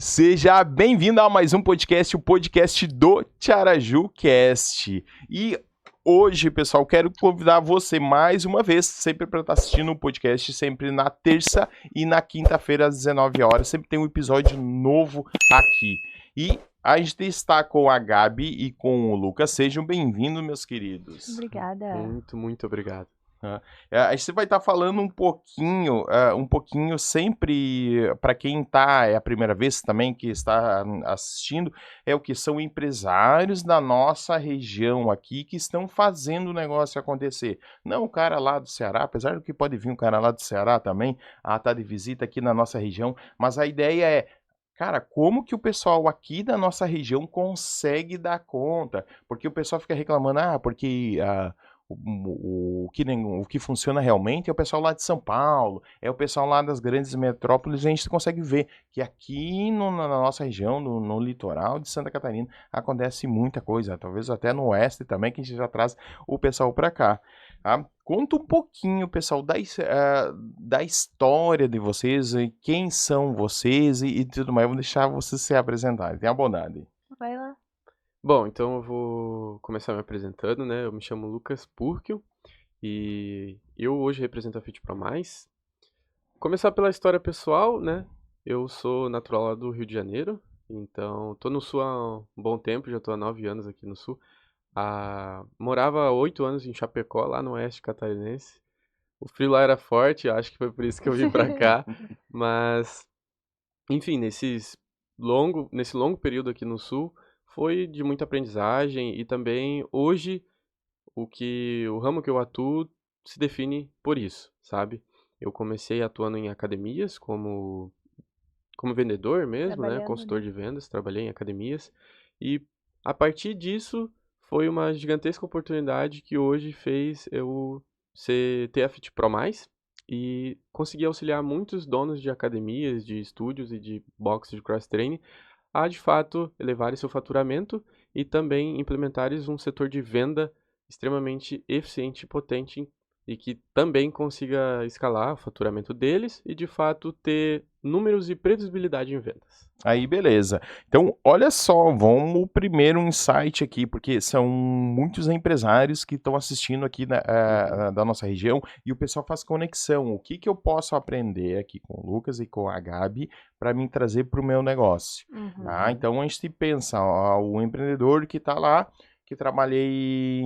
Seja bem-vindo a mais um podcast, o podcast do TiarajuCast. E hoje, pessoal, quero convidar você mais uma vez, sempre para estar assistindo o podcast, sempre na terça e na quinta-feira às 19 horas, sempre tem um episódio novo aqui. E a gente está com a Gabi e com o Lucas. Sejam bem-vindos, meus queridos. Obrigada. Muito obrigado. A gente vai estar falando um pouquinho sempre, para quem é a primeira vez também que está assistindo, é o que são empresários da nossa região aqui que estão fazendo o negócio acontecer. Não o cara lá do Ceará, apesar do que pode vir um cara lá do Ceará também, tá de visita aqui na nossa região, mas a ideia é, cara, como que o pessoal aqui da nossa região consegue dar conta? Porque o pessoal fica reclamando, porque o que funciona realmente é o pessoal lá de São Paulo, é o pessoal lá das grandes metrópoles. A gente consegue ver que aqui na nossa região, no litoral de Santa Catarina, acontece muita coisa, talvez até no oeste também, que a gente já traz o pessoal para cá. Conta um pouquinho, pessoal, da história de vocês, quem são vocês e tudo mais. Eu vou deixar vocês se apresentarem. Tenha bondade. Vai lá. Bom, então eu vou começar me apresentando, né? Eu me chamo Lucas Purkio e eu hoje represento a Fit Pro Mais. Começar pela história pessoal, né? Eu sou natural lá do Rio de Janeiro, então tô no Sul há um bom tempo, já tô há 9 anos aqui no Sul. Morava há 8 anos em Chapecó, lá no oeste catarinense. O frio lá era forte, acho que foi por isso que eu vim pra cá, mas enfim, nesse longo período aqui no Sul, foi de muita aprendizagem e também hoje o ramo que eu atuo se define por isso, sabe? Eu comecei atuando em academias como vendedor mesmo, né? Consultor de vendas, trabalhei em academias e a partir disso foi uma gigantesca oportunidade que hoje fez eu ter a Fit Pro Mais e conseguir auxiliar muitos donos de academias, de estúdios e de boxes de cross-training a, de fato, elevarem seu faturamento e também implementares um setor de venda extremamente eficiente e potente e que também consiga escalar o faturamento deles e, de fato, ter números e previsibilidade em vendas. Aí, beleza. Então, olha só, vamos primeiro um insight aqui, porque são muitos empresários que estão assistindo aqui da nossa região e o pessoal faz conexão. O que eu posso aprender aqui com o Lucas e com a Gabi para me trazer para o meu negócio? Tá? Então, a gente pensa, o empreendedor que está lá, que trabalhei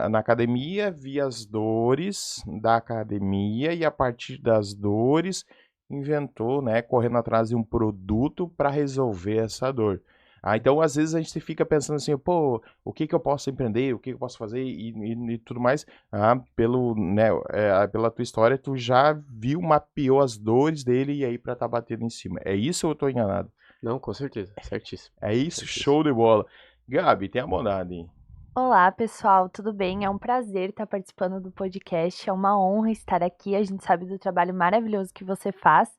na academia, vi as dores da academia e a partir das dores inventou, né, correndo atrás de um produto para resolver essa dor. Então, às vezes a gente fica pensando assim, pô, o que eu posso empreender, o que eu posso fazer e tudo mais. Pela tua história, tu já viu, mapeou as dores dele e aí para tá batendo em cima. É isso ou eu tô enganado? Não, com certeza, certíssimo. É isso, Certíssimo. show de bola. Gabi, tenha bondade. Olá, pessoal, tudo bem? É um prazer estar participando do podcast, é uma honra estar aqui. A gente sabe do trabalho maravilhoso que você faz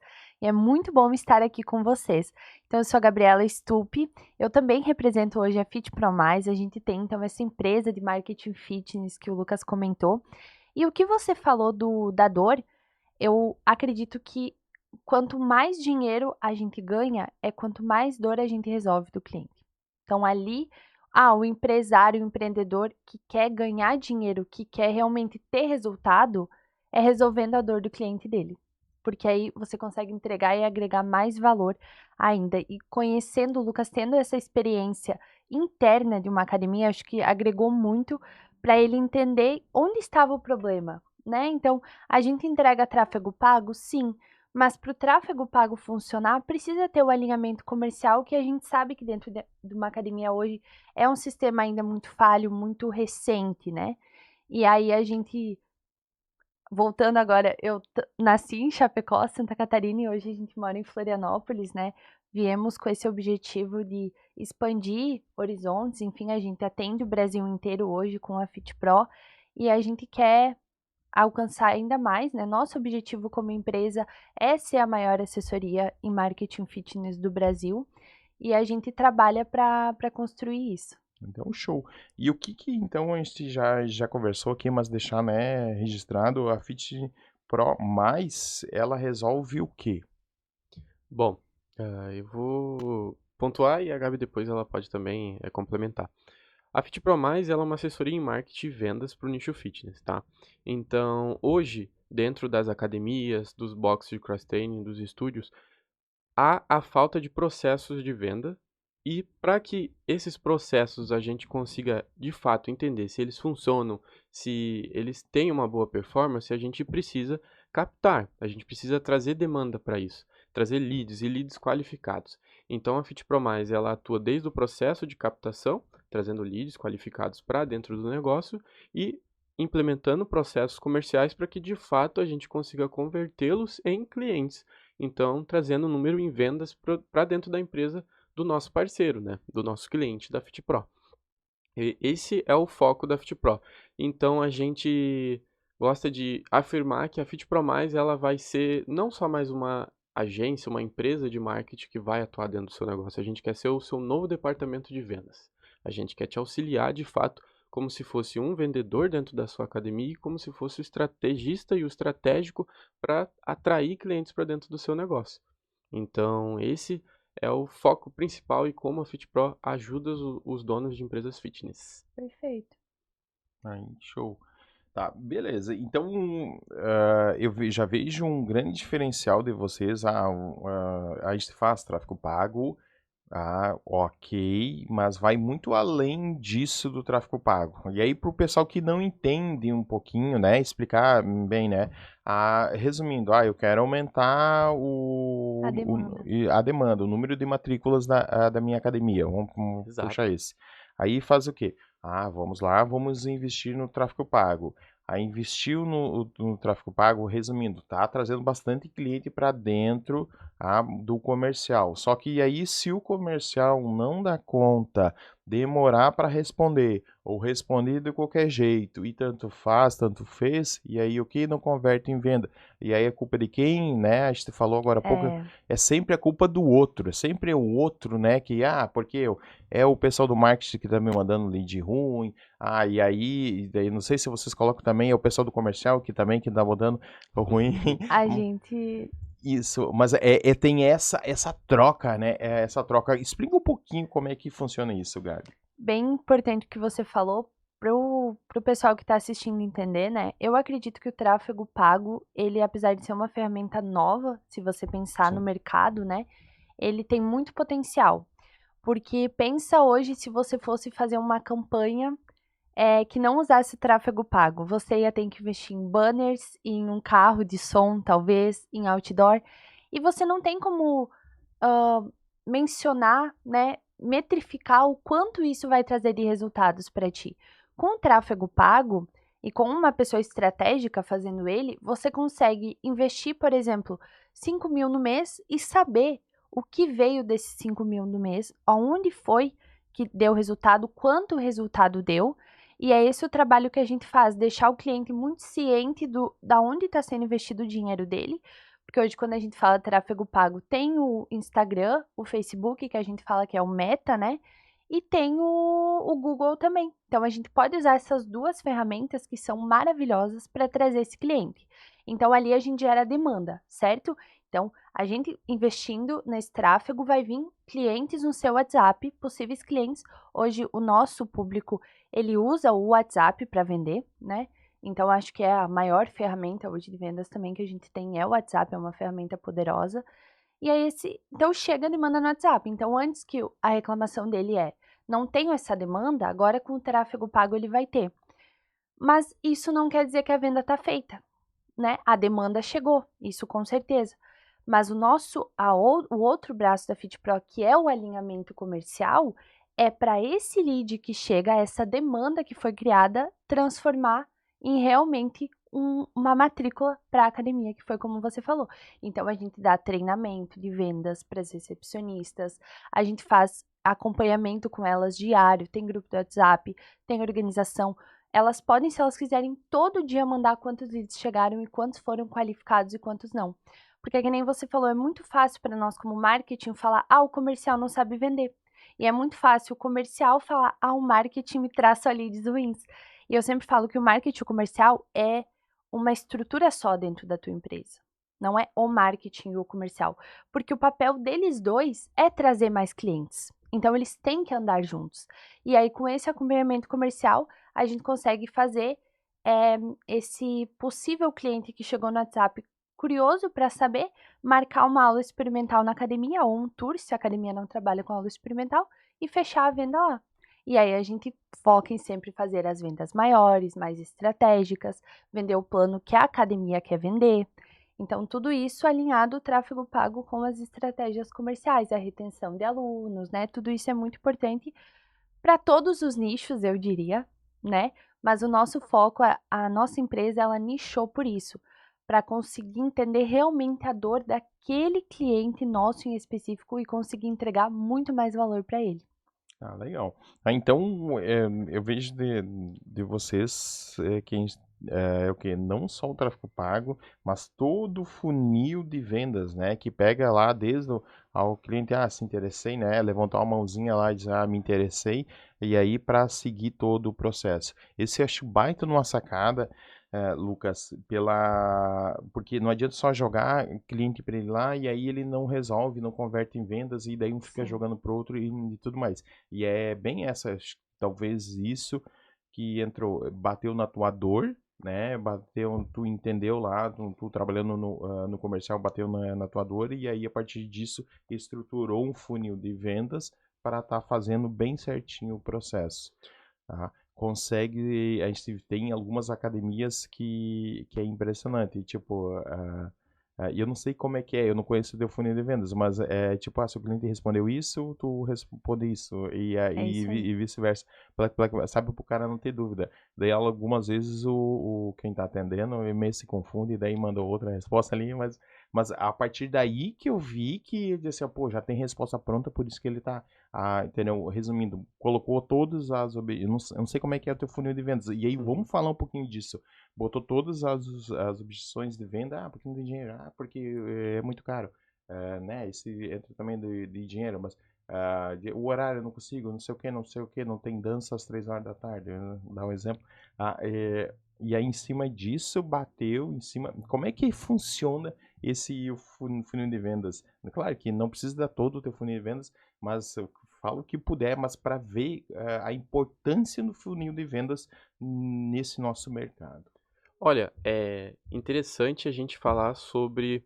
e é muito bom estar aqui com vocês. Então, eu sou a Gabriela Stupi, eu também represento hoje a Fit Pro Mais. A gente tem então essa empresa de marketing fitness que o Lucas comentou. E o que você falou da dor, eu acredito que quanto mais dinheiro a gente ganha, é quanto mais dor a gente resolve do cliente. Então, ali, o empresário, o empreendedor que quer ganhar dinheiro, que quer realmente ter resultado, é resolvendo a dor do cliente dele. Porque aí você consegue entregar e agregar mais valor ainda. E conhecendo o Lucas, tendo essa experiência interna de uma academia, acho que agregou muito para ele entender onde estava o problema, né? Então, a gente entrega tráfego pago? Sim. Mas para o tráfego pago funcionar, precisa ter o alinhamento comercial, que a gente sabe que dentro de uma academia hoje é um sistema ainda muito falho, muito recente, né? E aí a gente, voltando agora, eu nasci em Chapecó, Santa Catarina, e hoje a gente mora em Florianópolis, né? Viemos com esse objetivo de expandir horizontes, enfim, a gente atende o Brasil inteiro hoje com a Fit Pro e a gente quer alcançar ainda mais, né? Nosso objetivo como empresa é ser a maior assessoria em marketing fitness do Brasil e a gente trabalha para construir isso. Então, show. E o que então a gente já conversou aqui, mas deixar, né, registrado, a Fit Pro Mais, ela resolve o quê? Bom, Eu vou pontuar e a Gabi depois ela pode também complementar. A Fit Pro Mais, ela é uma assessoria em marketing e vendas para o nicho fitness, tá? Então, hoje, dentro das academias, dos boxes de cross-training, dos estúdios, há a falta de processos de venda e para que esses processos a gente consiga de fato entender se eles funcionam, se eles têm uma boa performance, a gente precisa captar, a gente precisa trazer demanda para isso, trazer leads e leads qualificados. Então a Fit Pro Mais, ela atua desde o processo de captação, trazendo leads qualificados para dentro do negócio e implementando processos comerciais para que de fato a gente consiga convertê-los em clientes. Então, trazendo o número em vendas para dentro da empresa do nosso parceiro, né? Do nosso cliente da FitPro. E esse é o foco da FitPro. Então, a gente gosta de afirmar que a FitPro Mais ela vai ser não só mais uma agência, uma empresa de marketing que vai atuar dentro do seu negócio. A gente quer ser o seu novo departamento de vendas. A gente quer te auxiliar de fato como se fosse um vendedor dentro da sua academia e como se fosse o estrategista e o estratégico para atrair clientes para dentro do seu negócio. Então, esse é o foco principal e como a FitPro ajuda os donos de empresas fitness. Perfeito. Aí, show. Tá, beleza. Então, já vejo um grande diferencial de vocês. A gente faz tráfego pago, ok, mas vai muito além disso do tráfego pago. E aí, para o pessoal que não entende um pouquinho, né, explicar bem, né? Resumindo, eu quero aumentar A demanda. a demanda, o número de matrículas da minha academia. Vamos puxar Exato. esse. Aí faz o quê? Vamos lá, vamos investir no tráfego pago. Aí investiu no tráfego pago, resumindo, tá trazendo bastante cliente para dentro do comercial. Só que aí, se o comercial não dá conta, demorar para responder, ou responder de qualquer jeito, e tanto faz, tanto fez, e aí o que não converte em venda? E aí é culpa de quem, né? A gente falou agora há pouco, É, é sempre a culpa do outro, é sempre o outro, né? Porque é o pessoal do marketing que tá me mandando lead ruim, e daí não sei se vocês colocam também, é o pessoal do comercial que tá mandando ruim. a gente. Isso, mas tem essa troca, né? Essa troca. Explica um pouquinho como é que funciona isso, Gabi. Bem importante que você falou pro pessoal que está assistindo entender, né? Eu acredito que o tráfego pago, ele, apesar de ser uma ferramenta nova, se você pensar no Sim. mercado, né? Ele tem muito potencial. Porque pensa hoje se você fosse fazer uma campanha que não usasse tráfego pago. Você ia ter que investir em banners, em um carro de som, talvez, em outdoor. E você não tem como mencionar, né, metrificar o quanto isso vai trazer de resultados para ti. Com o tráfego pago e com uma pessoa estratégica fazendo ele, você consegue investir, por exemplo, 5 mil no mês e saber o que veio desses 5 mil no mês, aonde foi que deu resultado, quanto resultado deu. E é esse o trabalho que a gente faz, deixar o cliente muito ciente da onde está sendo investido o dinheiro dele, porque hoje, quando a gente fala tráfego pago, tem o Instagram, o Facebook, que a gente fala que é o Meta, né? E tem o Google também. Então, a gente pode usar essas duas ferramentas que são maravilhosas para trazer esse cliente. Então, ali a gente gera demanda, certo? Então, a gente investindo nesse tráfego vai vir clientes no seu WhatsApp, possíveis clientes. Hoje, o nosso público, ele usa o WhatsApp para vender, né? Então, acho que é a maior ferramenta hoje de vendas também que a gente tem é o WhatsApp, é uma ferramenta poderosa. E aí, então chega a demanda no WhatsApp. Então, antes que a reclamação dele não tenho essa demanda, agora com o tráfego pago ele vai ter. Mas isso não quer dizer que a venda está feita, né? A demanda chegou, isso com certeza. Mas o outro braço da FitPro, que é o alinhamento comercial, é para esse lead que chega, essa demanda que foi criada, transformar em realmente uma matrícula para a academia, que foi como você falou. Então, a gente dá treinamento de vendas para as recepcionistas, a gente faz acompanhamento com elas diário, tem grupo do WhatsApp, tem organização. Elas podem, se elas quiserem, todo dia mandar quantos leads chegaram e quantos foram qualificados e quantos não. Porque, que nem você falou, é muito fácil para nós, como marketing, falar: o comercial não sabe vender. E é muito fácil o comercial falar: o marketing me traz só leads ruins. E eu sempre falo que o marketing comercial é uma estrutura só dentro da tua empresa, não é o marketing e o comercial, porque o papel deles dois é trazer mais clientes. Então, eles têm que andar juntos. E aí, com esse acompanhamento comercial, a gente consegue fazer esse possível cliente que chegou no WhatsApp curioso para saber, marcar uma aula experimental na academia ou um tour, se a academia não trabalha com aula experimental, e fechar a venda lá. E aí a gente foca em sempre fazer as vendas maiores, mais estratégicas, vender o plano que a academia quer vender. Então, tudo isso alinhado ao tráfego pago com as estratégias comerciais, a retenção de alunos, né? Tudo isso é muito importante para todos os nichos, eu diria, né? Mas o nosso foco, a nossa empresa, ela nichou por isso, para conseguir entender realmente a dor daquele cliente nosso em específico e conseguir entregar muito mais valor para ele. Ah, legal. Então, eu vejo de vocês que o que não só o tráfego pago, mas todo o funil de vendas, né? Que pega lá desde ao cliente, se interessei, né? Levantar uma mãozinha lá e dizer, me interessei, e aí para seguir todo o processo. Esse eu acho baita numa sacada, Lucas, porque não adianta só jogar cliente para ele lá e aí ele não resolve, não converte em vendas e daí um fica Sim. jogando pro outro e tudo mais. E é bem talvez isso que bateu na tua dor, né? Bateu, tu entendeu lá, tu trabalhando no comercial, bateu na tua dor e aí a partir disso estruturou um funil de vendas para estar fazendo bem certinho o processo. Tá? A gente tem algumas academias que é impressionante, tipo, eu não sei como é que é, eu não conheço o teu funil de vendas, mas é tipo, se o cliente respondeu isso, tu responde isso, É isso aí. e vice-versa, sabe, pro cara não ter dúvida. Daí algumas vezes quem tá atendendo meio se confunde, e daí manda outra resposta ali, mas a partir daí que eu vi que eu disse, pô, já tem resposta pronta, por isso que ele tá, entendeu? Resumindo, colocou todas eu não sei como é que é o teu funil de vendas, e aí vamos falar um pouquinho disso. Botou todas as objeções de venda, porque não tem dinheiro, porque é muito caro, né? Esse entra também de dinheiro, mas o horário eu não consigo, não sei o que, não sei o que, não tem dança às 3 horas da tarde, né? Dá um exemplo. E aí em cima disso bateu em cima. Como é que funciona esse funil de vendas? Claro que não precisa dar todo o teu funil de vendas, mas eu falo o que puder, mas para ver a importância do funil de vendas nesse nosso mercado. Olha, é interessante a gente falar sobre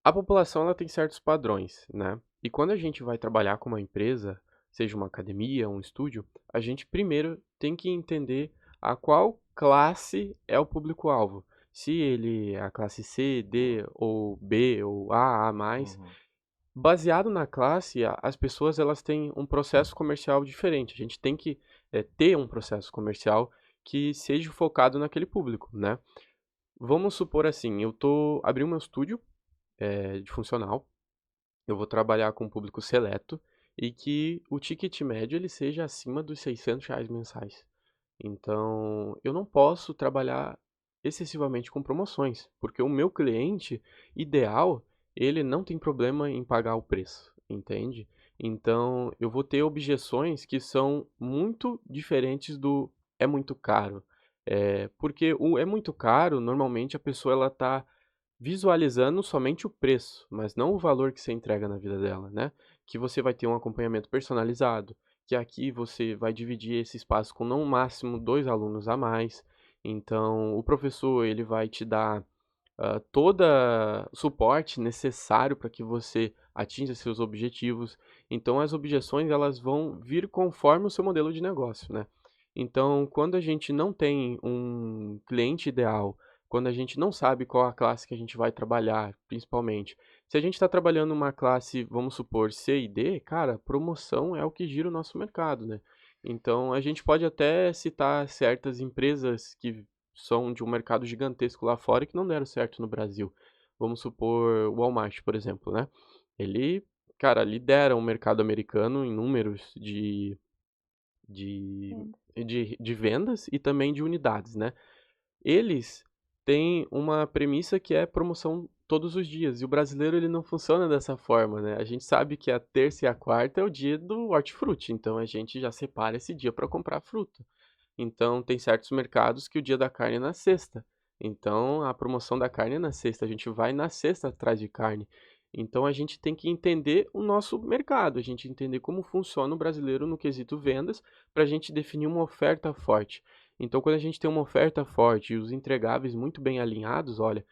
a população, ela tem certos padrões, né? E quando a gente vai trabalhar com uma empresa, seja uma academia, um estúdio, a gente primeiro tem que entender a qual classe é o público-alvo. Se ele é a classe C, D ou B ou A mais, Uhum. baseado na classe, as pessoas elas têm um processo comercial diferente. A gente tem que ter um processo comercial que seja focado naquele público, né? Vamos supor assim, eu tô abrindo meu estúdio de funcional, eu vou trabalhar com um público seleto e que o ticket médio ele seja acima dos R$ 600 mensais. Então, eu não posso trabalhar excessivamente com promoções, porque o meu cliente ideal, ele não tem problema em pagar o preço, entende? Então, eu vou ter objeções que são muito diferentes do é muito caro. Porque o é muito caro, normalmente a pessoa ela tá visualizando somente o preço, mas não o valor que você entrega na vida dela, né? Que você vai ter um acompanhamento personalizado, que aqui você vai dividir esse espaço com no máximo 2 alunos a mais. Então, o professor ele vai te dar toda o suporte necessário para que você atinja seus objetivos. Então, as objeções elas vão vir conforme o seu modelo de negócio, né? Então, quando a gente não tem um cliente ideal, quando a gente não sabe qual a classe que a gente vai trabalhar, principalmente. Se a gente está trabalhando uma classe, vamos supor, C e D, cara, promoção é o que gira o nosso mercado, né? Então, a gente pode até citar certas empresas que são de um mercado gigantesco lá fora e que não deram certo no Brasil. Vamos supor o Walmart, por exemplo, né? Ele, cara, lidera o mercado americano em números de, Sim. de vendas e também de unidades, né? Eles têm uma premissa que é promoção todos os dias, e o brasileiro ele não funciona dessa forma, né? A gente sabe que a terça e a quarta é o dia do hortifruti, então a gente já separa esse dia para comprar fruta. Então tem certos mercados que o dia da carne é na sexta. Então, a promoção da carne é na sexta, a gente vai na sexta atrás de carne. Então, a gente tem que entender o nosso mercado, a gente entender como funciona o brasileiro no quesito vendas, para a gente definir uma oferta forte. Então, quando a gente tem uma oferta forte e os entregáveis muito bem alinhados, olha,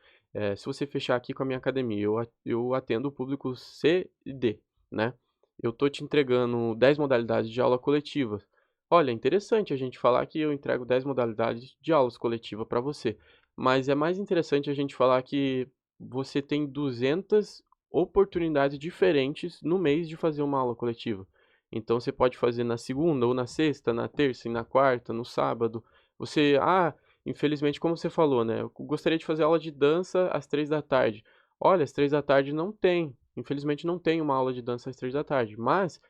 se você fechar aqui com a minha academia, eu atendo o público C e D, né? Eu tô te entregando 10 modalidades de aula coletiva. Olha, é interessante a gente falar que eu entrego 10 modalidades de aulas coletiva para você, mas é mais interessante a gente falar que você tem 200 oportunidades diferentes no mês de fazer uma aula coletiva. Então você pode fazer na segunda ou na sexta, na terça e na quarta, no sábado. Infelizmente, como você falou, né? Eu gostaria de fazer aula de dança às 3 da tarde. Olha, às 3 da tarde não tem. Infelizmente não tem uma aula de dança às 3 da tarde. Mas,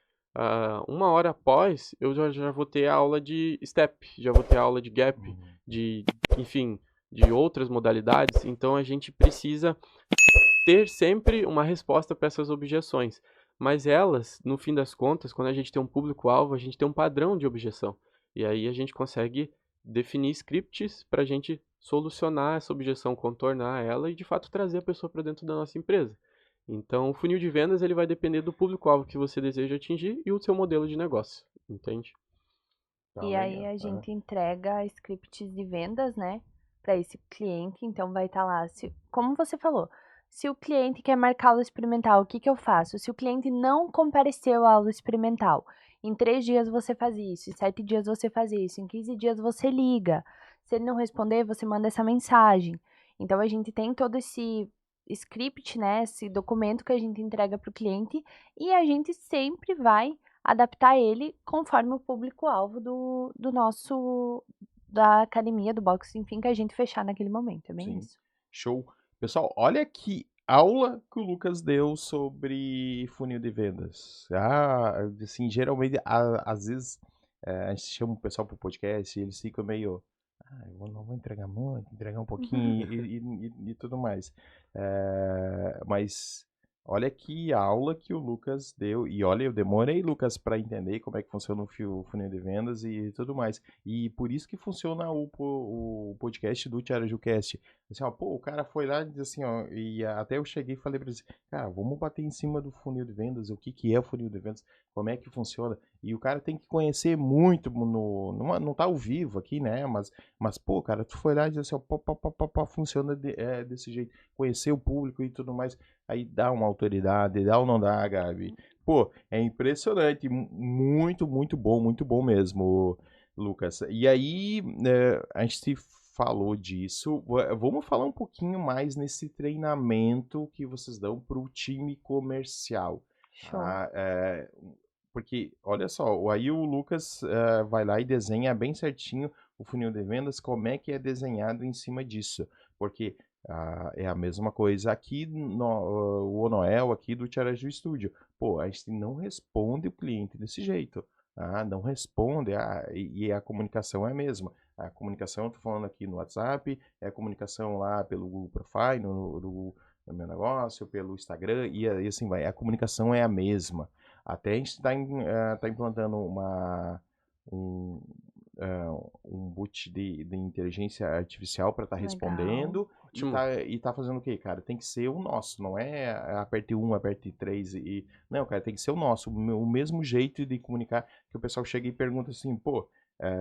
1 hora após, eu já vou ter a aula de step, já vou ter a aula de gap, Uhum. enfim, de outras modalidades. Então a gente precisa ter sempre uma resposta para essas objeções. Mas elas, no fim das contas, quando a gente tem um público-alvo, a gente tem um padrão de objeção. E aí a gente consegue definir scripts para a gente solucionar essa objeção, contornar ela e de fato trazer a pessoa para dentro da nossa empresa. Então, o funil de vendas ele vai depender do público-alvo que você deseja atingir e o seu modelo de negócio, entende? Tá E aí legal. a gente entrega scripts de vendas, né, para esse cliente. Então vai estar lá, como você falou, se o cliente quer marcar aula experimental, o que que eu faço? Se o cliente não compareceu à aula experimental, em 3 dias você faz isso, em 7 dias você faz isso, em 15 dias você liga. Se ele não responder, você manda essa mensagem. Então a gente tem todo esse script, né, esse documento que a gente entrega para o cliente e a gente sempre vai adaptar ele conforme o público-alvo da academia, do boxe, enfim, que a gente fechar naquele momento. É bem Sim, isso. show. Pessoal, olha que aula que o Lucas deu sobre funil de vendas. Assim, geralmente, às vezes, a gente chama o pessoal pro podcast e eles ficam meio, eu não vou entregar muito, entregar um pouquinho e tudo mais. Mas olha que aula que o Lucas deu. E olha, eu demorei, Lucas, para entender como é que funciona o funil de vendas e tudo mais. E por isso que funciona o podcast do TiarajuCast. Assim, ó, pô, o cara foi lá e disse assim, ó, e até eu cheguei e falei pra ele, cara, vamos bater em cima do funil de vendas, o que que é o funil de vendas, como é que funciona. E o cara tem que conhecer muito não tá ao vivo aqui, né, mas pô, cara, tu foi lá e disse assim, ó, pá, funciona desse jeito, conhecer o público e tudo mais, aí dá uma autoridade, dá ou não dá, Gabi? Pô, é impressionante, muito bom mesmo, Lucas. E aí, a gente falou disso. Vamos falar um pouquinho mais nesse treinamento que vocês dão para o time comercial. Show. Porque, olha só, aí o Lucas vai lá e desenha bem certinho o funil de vendas, como é que é desenhado em cima disso. Porque é a mesma coisa aqui o Onoel, aqui do Tiaraju Studio. Pô, a gente não responde o cliente desse jeito. Não responde, e a comunicação é a mesma. A comunicação, eu tô falando aqui no WhatsApp, é a comunicação lá pelo Google Profile, no meu negócio, pelo Instagram, e assim vai. A comunicação é a mesma. Até a gente está implantando um, um bot de inteligência artificial para estar Legal. respondendo Ótimo. e tá fazendo o quê, cara? Tem que ser o nosso, não é aperte 1, aperte 3 Não, cara, tem que ser o nosso, o mesmo jeito de comunicar que o pessoal chega e pergunta assim, pô,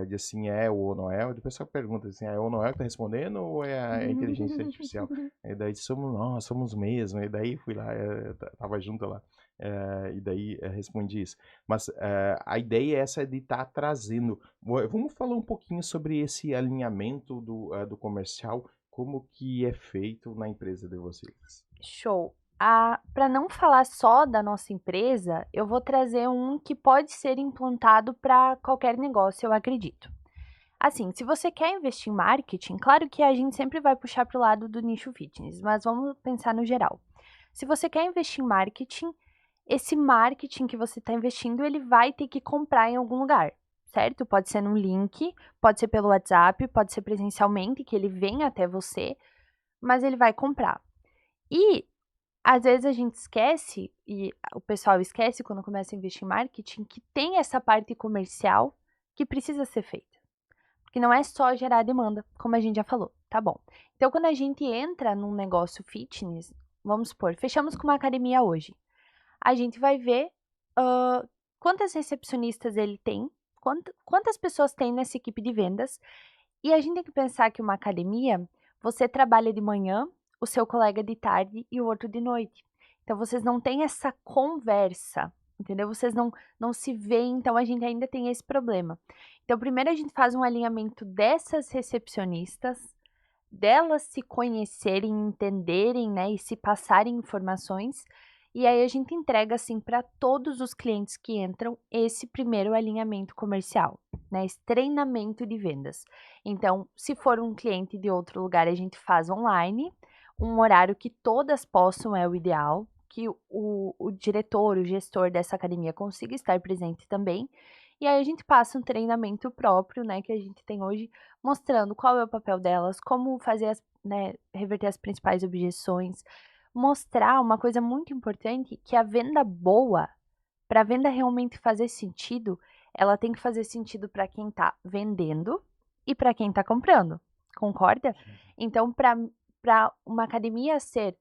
diz assim, é o Noel, e o pessoal pergunta assim, é o Noel que tá respondendo ou é a inteligência artificial? E daí somos nós, somos mesmo, e daí fui lá, tava junto lá, e daí respondi isso. Mas a ideia é essa de estar trazendo. Vamos falar um pouquinho sobre esse alinhamento do comercial, como que é feito na empresa de vocês. Show. Para não falar só da nossa empresa, eu vou trazer um que pode ser implantado para qualquer negócio, eu acredito. Assim, se você quer investir em marketing, claro que a gente sempre vai puxar para o lado do nicho fitness, mas vamos pensar no geral. Se você quer investir em marketing, esse marketing que você está investindo, ele vai ter que comprar em algum lugar, certo? Pode ser num link, pode ser pelo WhatsApp, pode ser presencialmente, que ele vem até você, mas ele vai comprar. E às vezes a gente esquece, e o pessoal esquece quando começa a investir em marketing, que tem essa parte comercial que precisa ser feita. Porque não é só gerar demanda, como a gente já falou, tá bom. Então, quando a gente entra num negócio fitness, vamos supor, fechamos com uma academia hoje. A gente vai ver quantas recepcionistas ele tem, quantas pessoas tem nessa equipe de vendas. E a gente tem que pensar que uma academia, você trabalha de manhã, o seu colega de tarde e o outro de noite. Então, vocês não têm essa conversa, entendeu? Vocês não se veem, então a gente ainda tem esse problema. Então, primeiro a gente faz um alinhamento dessas recepcionistas, delas se conhecerem, entenderem, né, e se passarem informações. E aí a gente entrega assim para todos os clientes que entram esse primeiro alinhamento comercial, né, esse treinamento de vendas. Então, se for um cliente de outro lugar, a gente faz online, um horário que todas possam é o ideal, que o diretor, o gestor dessa academia consiga estar presente também. E aí a gente passa um treinamento próprio, né, que a gente tem hoje, mostrando qual é o papel delas, como fazer né, reverter as principais objeções, mostrar uma coisa muito importante, que a venda boa, para a venda realmente fazer sentido, ela tem que fazer sentido para quem está vendendo e para quem está comprando. Concorda? Então, para uma academia ser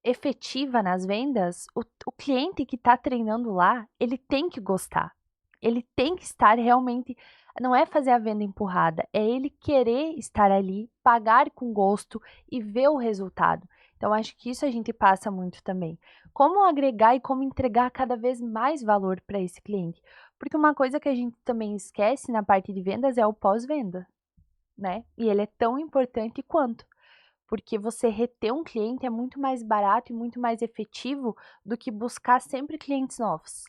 efetiva nas vendas, o cliente que está treinando lá, ele tem que gostar. Ele tem que estar realmente. Não é fazer a venda empurrada, é ele querer estar ali, pagar com gosto e ver o resultado. Então, acho que isso a gente passa muito também. Como agregar e como entregar cada vez mais valor para esse cliente. Porque uma coisa que a gente também esquece na parte de vendas é o pós-venda, né? E ele é tão importante quanto. Porque você reter um cliente é muito mais barato e muito mais efetivo do que buscar sempre clientes novos.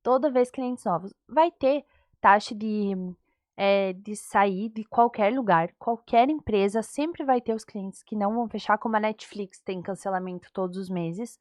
Toda vez clientes novos. Vai ter taxa de sair de qualquer lugar, qualquer empresa sempre vai ter os clientes que não vão fechar, como a Netflix tem cancelamento todos os meses,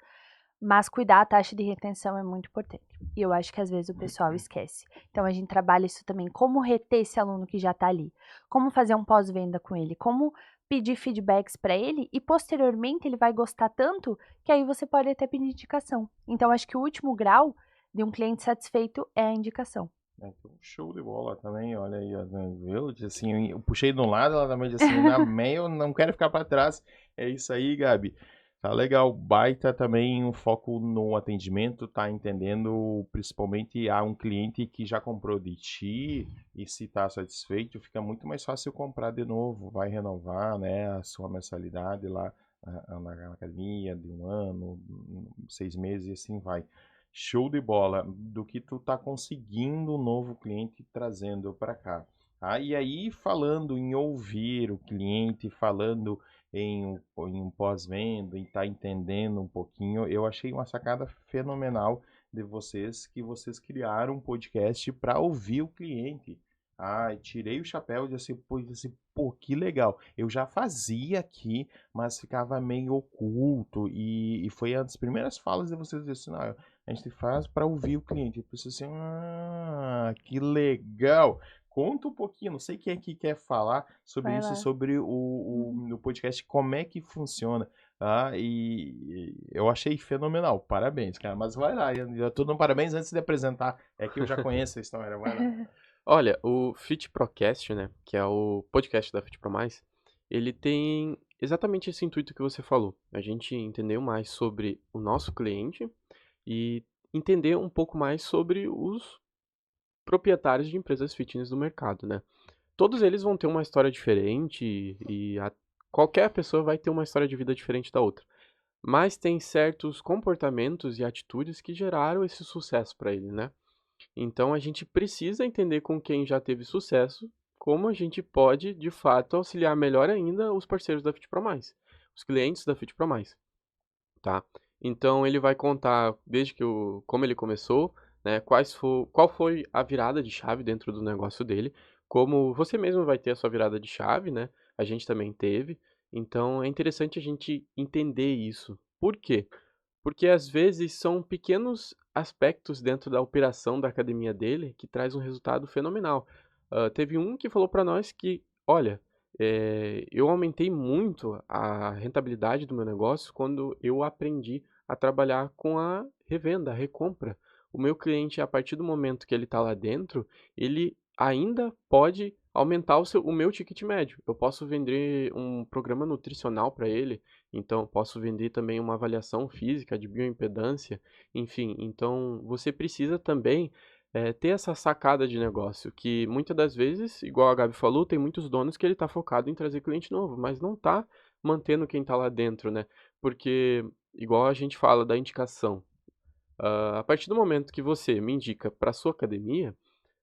mas cuidar a taxa de retenção é muito importante. E eu acho que às vezes o pessoal esquece. Então a gente trabalha isso também, como reter esse aluno que já está ali, como fazer um pós-venda com ele, como pedir feedbacks para ele e posteriormente ele vai gostar tanto que aí você pode até pedir indicação. Então acho que o último grau de um cliente satisfeito é a indicação. Então, show de bola também, olha aí, ó, né, viu? Assim, eu puxei de um lado, ela também disse assim, na meia eu não quero ficar para trás. É isso aí, Gabi. Tá legal, baita também um foco no atendimento, tá entendendo, principalmente há um cliente que já comprou de ti e se tá satisfeito, fica muito mais fácil comprar de novo, vai renovar, né, a sua mensalidade lá na academia de 1 ano, 6 meses e assim vai. Show de bola do que tu tá conseguindo um novo cliente trazendo para cá. Tá? E aí, falando em ouvir o cliente, falando em um pós-venda, em estar tá entendendo um pouquinho, eu achei uma sacada fenomenal de vocês, que vocês criaram um podcast para ouvir o cliente. Ah, tirei o chapéu e disse, pô, que legal. Eu já fazia aqui, mas ficava meio oculto, e foi uma das primeiras falas de vocês, assim, ah, a gente faz para ouvir o cliente. Eu pensei assim, que legal. Conta um pouquinho, não sei quem aqui quer falar sobre Vai isso, lá. sobre no podcast, como é que funciona. Ah, e eu achei fenomenal, parabéns, cara. Mas vai lá, eu tô dando parabéns antes de apresentar. É que eu já conheço a história, vai lá. Olha, o Fit Procast, né, que é o podcast da Fit Pro Mais, ele tem exatamente esse intuito que você falou. A gente entender mais sobre o nosso cliente e entender um pouco mais sobre os proprietários de empresas fitness do mercado, né? Todos eles vão ter uma história diferente e qualquer pessoa vai ter uma história de vida diferente da outra. Mas tem certos comportamentos e atitudes que geraram esse sucesso para ele, né? Então a gente precisa entender com quem já teve sucesso, como a gente pode, de fato, auxiliar melhor ainda os parceiros da Fit Pro Mais, os clientes da Fit Pro Mais, tá? Então ele vai contar desde que como ele começou, né, qual foi a virada de chave dentro do negócio dele, como você mesmo vai ter a sua virada de chave, né? A gente também teve. Então é interessante a gente entender isso. Por quê? Porque às vezes são pequenos aspectos dentro da operação da academia dele que traz um resultado fenomenal. Teve um que falou para nós que, olha, eu aumentei muito a rentabilidade do meu negócio quando eu aprendi a trabalhar com a revenda, a recompra. O meu cliente, a partir do momento que ele está lá dentro, ele ainda pode aumentar o meu ticket médio. Eu posso vender um programa nutricional para ele, então eu posso vender também uma avaliação física de bioimpedância, enfim. Então você precisa também ter essa sacada de negócio, que muitas das vezes, igual a Gabi falou, tem muitos donos que ele está focado em trazer cliente novo, mas não está mantendo quem está lá dentro, né? Porque, igual a gente fala da indicação, a partir do momento que você me indica para sua academia,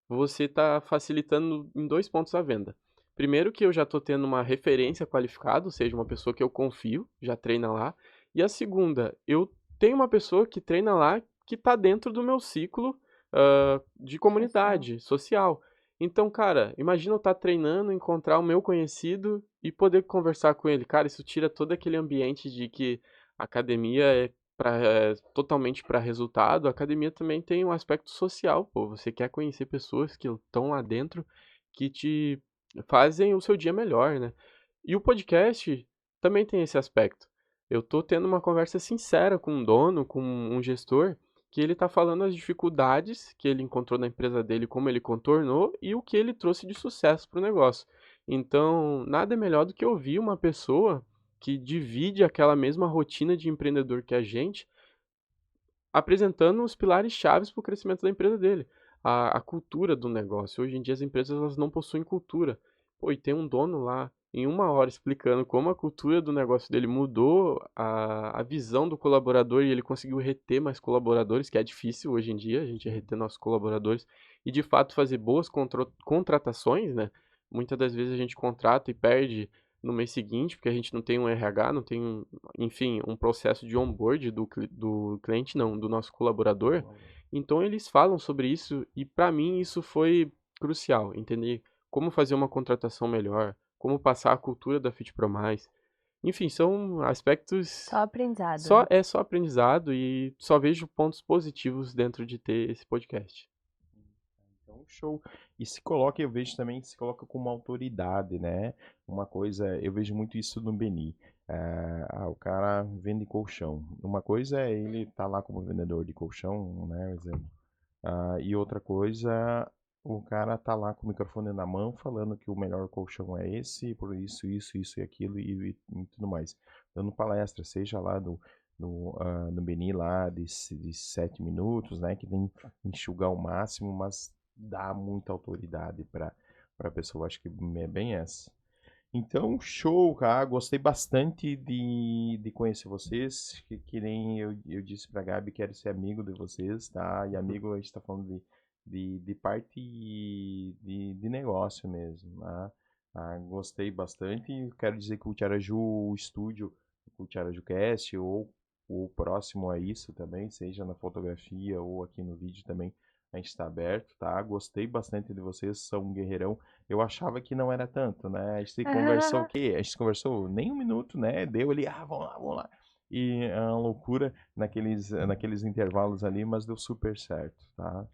você está facilitando em 2 pontos a venda. Primeiro que eu já estou tendo uma referência qualificada, ou seja, uma pessoa que eu confio, já treina lá. E a segunda, eu tenho uma pessoa que treina lá que está dentro do meu ciclo de Social. comunidade, social. Então, cara, imagina eu estar treinando, encontrar o meu conhecido e poder conversar com ele. Cara, isso tira todo aquele ambiente de que a academia totalmente para resultado. A academia também tem um aspecto social, pô. Você quer conhecer pessoas que estão lá dentro que te fazem o seu dia melhor, né? E o podcast também tem esse aspecto. Eu tô tendo uma conversa sincera com um dono, com um gestor, que ele tá falando as dificuldades que ele encontrou na empresa dele, como ele contornou e o que ele trouxe de sucesso para o negócio. Então, nada é melhor do que ouvir uma pessoa que divide aquela mesma rotina de empreendedor que a gente, apresentando os pilares chaves para o crescimento da empresa dele. A cultura do negócio. Hoje em dia as empresas elas não possuem cultura. Pô, e tem um dono lá em 1 hora explicando como a cultura do negócio dele mudou a visão do colaborador e ele conseguiu reter mais colaboradores, que é difícil hoje em dia a gente reter nossos colaboradores e de fato fazer boas contratações, né? Muitas das vezes a gente contrata e perde no mês seguinte, porque a gente não tem um RH, não tem, enfim, um processo de onboard do cliente, não, do nosso colaborador. Então eles falam sobre isso e para mim isso foi crucial, entender como fazer uma contratação melhor, como passar a cultura da Fit Pro Mais. Enfim, são aspectos Só aprendizado, só né? é só aprendizado e só vejo pontos positivos dentro de ter esse podcast. Então, show. E se coloca, eu vejo também que se coloca como autoridade, né? Uma coisa, eu vejo muito isso no Beni. O cara vende colchão. Uma coisa é ele estar lá como vendedor de colchão, né? Exemplo. E outra coisa, o cara tá lá com o microfone na mão falando que o melhor colchão é esse, por isso, isso e aquilo e tudo mais. Dando palestra, seja lá no Beni lá de 7 minutos, né? Que tem que enxugar ao máximo, mas dá muita autoridade para a pessoa. Acho que é bem essa. Então, show, cara. Gostei bastante de conhecer vocês. Que nem eu disse pra Gabi, quero ser amigo de vocês, tá? E amigo, a gente tá falando de parte de negócio mesmo, tá? Gostei bastante. E quero dizer que o Tiaraju Studio, o Tiaraju Cast, ou o próximo a isso também, seja na fotografia ou aqui no vídeo também, a gente está aberto, tá? Gostei bastante de vocês, são um guerreirão. Eu achava que não era tanto, né? A gente conversou o quê? A gente conversou nem 1 minuto, né? Deu ali, vamos lá, vamos lá. E é uma loucura naqueles intervalos ali, mas deu super certo, tá?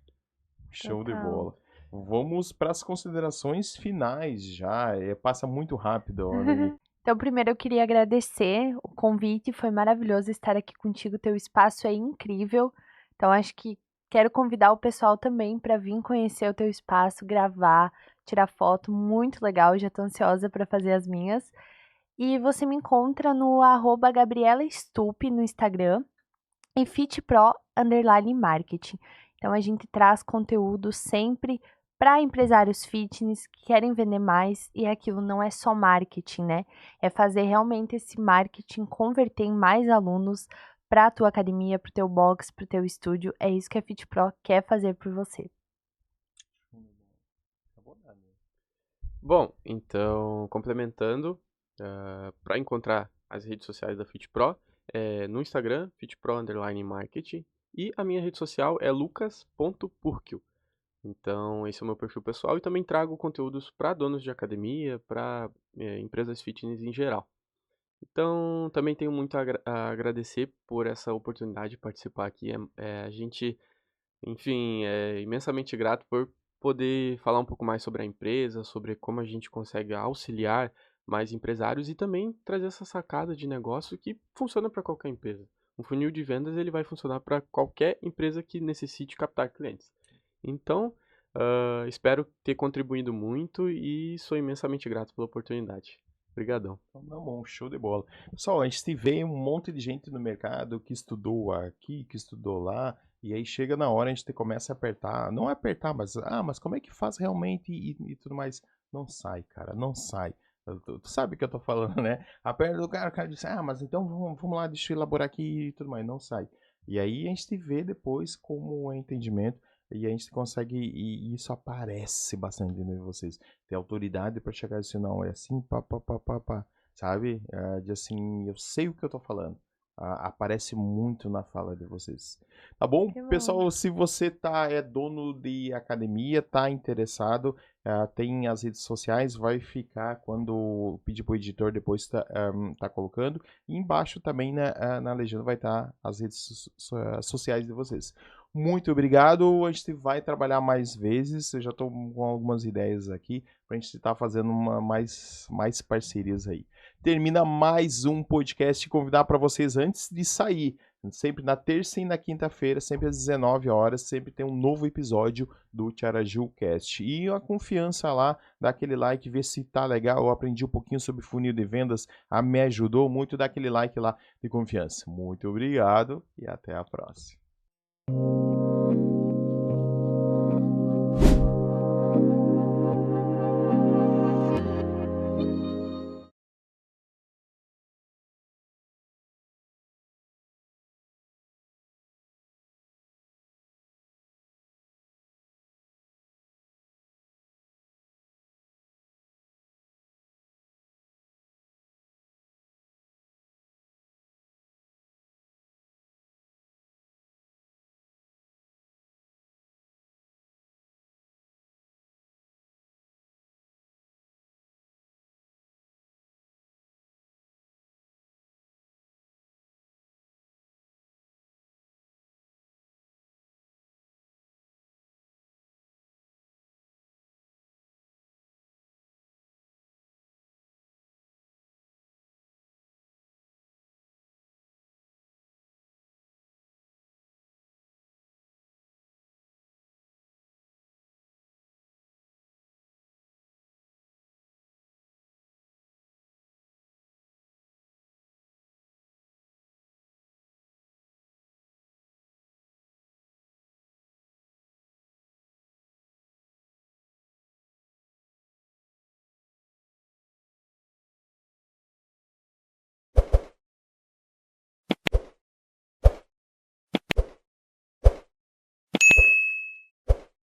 Show de Total. bola. Vamos para as considerações finais já. Passa muito rápido, olha aí. Então, primeiro eu queria agradecer o convite, foi maravilhoso estar aqui contigo, teu espaço é incrível. Então, acho que quero convidar o pessoal também para vir conhecer o teu espaço, gravar, tirar foto, muito legal, já tô ansiosa para fazer as minhas. E você me encontra no @GabrielaStupi no Instagram e FitPro_Marketing. Então a gente traz conteúdo sempre para empresários fitness que querem vender mais e aquilo não é só marketing, né? É fazer realmente esse marketing converter em mais alunos para a tua academia, para o teu box, para o teu estúdio. É isso que a FitPro quer fazer por você. Bom, então, complementando, para encontrar as redes sociais da FitPro, no Instagram, FitPro_Marketing, e a minha rede social é lucas.purkio. Então, esse é o meu perfil pessoal e também trago conteúdos para donos de academia, para empresas fitness em geral. Então, também tenho muito a agradecer por essa oportunidade de participar aqui. A gente, enfim, é imensamente grato por poder falar um pouco mais sobre a empresa, sobre como a gente consegue auxiliar mais empresários e também trazer essa sacada de negócio que funciona para qualquer empresa. Um funil de vendas ele vai funcionar para qualquer empresa que necessite captar clientes. Então, Espero ter contribuído muito e sou imensamente grato pela oportunidade. Obrigadão. Então, tá bom, show de bola. Pessoal, a gente vê um monte de gente no mercado que estudou aqui, que estudou lá, e aí chega na hora a gente começa a apertar, não é apertar, mas como é que faz realmente e tudo mais? Não sai, cara, não sai. Tu sabe o que eu tô falando, né? Aperta o cara diz, mas então vamos lá, deixa eu elaborar aqui e tudo mais, não sai. E aí a gente vê depois como é entendimento, e a gente consegue, e isso aparece bastante dentro de vocês ter autoridade para chegar e dizer, não, é assim, pá, pá, pá, pá, pá, sabe? De assim, eu sei o que eu tô falando. Aparece muito na fala de vocês. Tá bom? Que bom. Pessoal, se você é dono de academia, tá interessado, tem as redes sociais, vai ficar quando pedir pro editor depois tá colocando. E embaixo também na legenda vai estar as redes sociais de vocês. Muito obrigado. A gente vai trabalhar mais vezes. Eu já estou com algumas ideias aqui para a gente estar fazendo mais parcerias aí. Termina mais um podcast. Convidar para vocês antes de sair. Sempre na terça e na quinta-feira, sempre às 19 horas, sempre tem um novo episódio do Tiaraju Cast. E a confiança lá, dá aquele like, vê se tá legal. Eu aprendi um pouquinho sobre funil de vendas, me ajudou muito, dá aquele like lá de confiança. Muito obrigado e até a próxima.